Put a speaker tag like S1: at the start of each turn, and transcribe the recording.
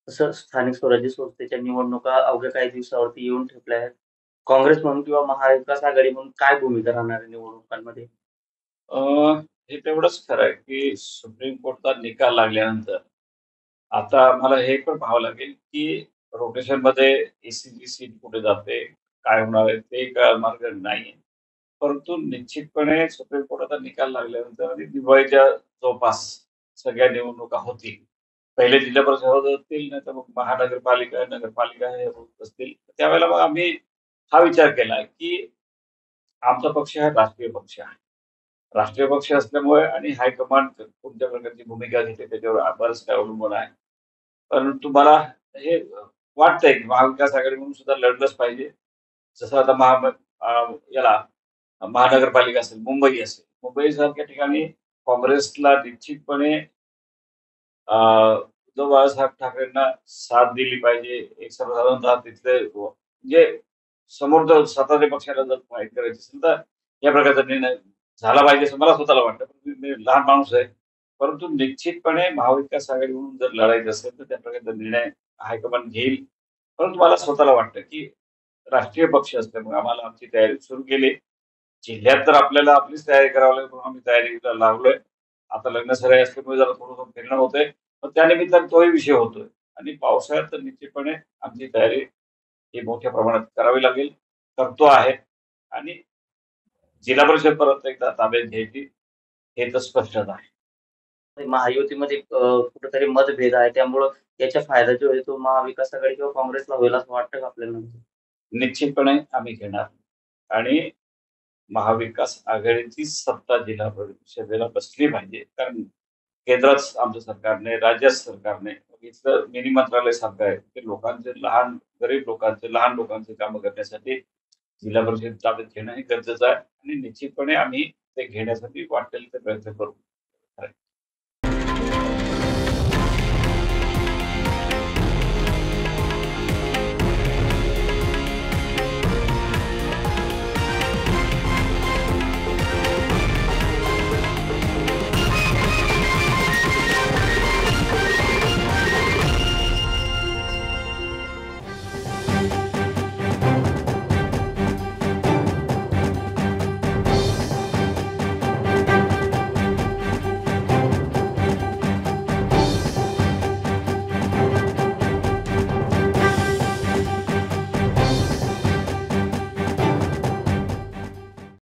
S1: तसं स्थानिक स्वराज्य संस्थेच्या निवडणुका अवघ्या काही दिवसावरती येऊन ठेपल्या आहेत. काँग्रेस म्हणून किंवा महाविकास आघाडी म्हणून काय भूमिका राहणार आहे निवडणुकांमध्ये?
S2: अ, हे तेवढंच खरं आहे, की सुप्रीम कोर्टचा निकाल लागल्यानंतर आता आम्हाला हे पण पाहावं लागेल, की रोटेशनमध्ये एसीची सीट कुठे जाते, काय होणार आहे ते मार्ग नाहीये. परंतु निश्चितपणे सुप्रीम कोर्टाचा निकाल लागल्यानंतर आणि दिवाळीच्या जवळपास सगळ्या निवडणुका होतील. पहिले जिल्हा परिषद होत असतील, नाहीतर मग महानगरपालिका, नगरपालिका हे होत असतील. त्यावेळेला मग आम्ही हा विचार केला, की आमचा पक्ष हा राष्ट्रीय पक्ष आहे. राष्ट्रीय पक्ष असल्यामुळे आणि हायकमांड कोणत्या प्रकारची भूमिका घेते त्याच्यावर बरंच काही अवलंबून आहे. परंतु मला हे वाटतंय की महाविकास आघाडी म्हणून सुद्धा लढलंच पाहिजे. जसं आता याला महानगरपालिका असेल, मुंबई असेल. मुंबईसारख्या ठिकाणी काँग्रेसला निश्चितपणे अ, जो बाळासाहेब ठाकरेंना साथ दिली पाहिजे. एक सर्वसाधारणतः तिथले म्हणजे समोर जर स्वतःच्या पक्षाला जर फाईट करायची असेल, तर या प्रकारचा निर्णय झाला पाहिजे असं मला स्वतःला वाटतं. मी लहान माणूस आहे. परंतु निश्चितपणे महाविकास आघाडी म्हणून जर लढायचं असेल, तर त्या प्रकारचा निर्णय हायकमांड घेईल. परंतु मला स्वतःला वाटतं, की राष्ट्रीय पक्ष असल्यामुळे आम्हाला आमची तयारी सुरू केली. जिल्ह्यात तर आपल्याला आपलीच तयारी करावी लागेल म्हणून आम्ही तयारीला लागलोय. आता लग्नसराई असल्यामुळे जरा थोडंसं फिरणं होतंय. पण त्यानिमित्ताने तोही विषय होतोय आणि पावसाळ्यात तर निश्चितपणे आमची तयारी ही मोठ्या प्रमाणात करावी लागेल. करतो आहे आणि जिल्हा परिषद परत एकदा ताब्यात घ्यायची हे तर स्पष्टच आहे.
S1: महायुतीमध्ये कुठेतरी मतभेद आहे. त्यामुळं याचा फायदा जो आहे तो महाविकास आघाडी किंवा काँग्रेसला होईल असं वाटतं का आपल्याला?
S2: निश्चितपणे आम्ही घेणार आणि महाविकास आघाडीची सत्ता जिल्हा परिषदेला बसली पाहिजे. कारण केंद्रात आमच्या सरकारने, राज्यात सरकारने इथलं मिनी मंत्रालय सारखं आहे. ते लोकांचे लहान, गरीब लोकांचे, लहान लोकांचे कामं करण्यासाठी जिल्हा परिषद ताब्यात घेणं हे गरजेचं आहे आणि निश्चितपणे आम्ही ते घेण्यासाठी वाटेल ते प्रयत्न करू.